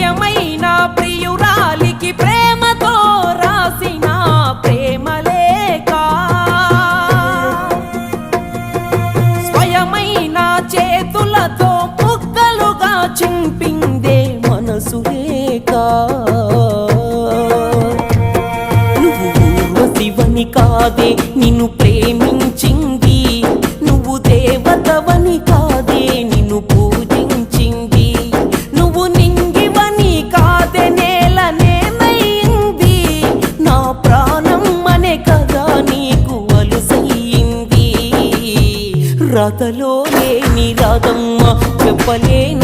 స్వయమైన ప్రియురాలికి ప్రేమతో రాసిన ప్రేమలేఖ స్వయమైన చేతులతో ముక్కలుగా చింపిందే మనసు లేక నువ్వు ఊర్వశివని కాదే నిన్ను ప్రేమించింది నువ్వు దేవతవని కాదే నిన్ను పూజించింది నువ్వు నింగివని కాదే నేలనేమైంది నా ప్రాణం అనే కదా నీకు అలుసయ్యింది రాతలో లేని రాధమ్మ చెప్పలేన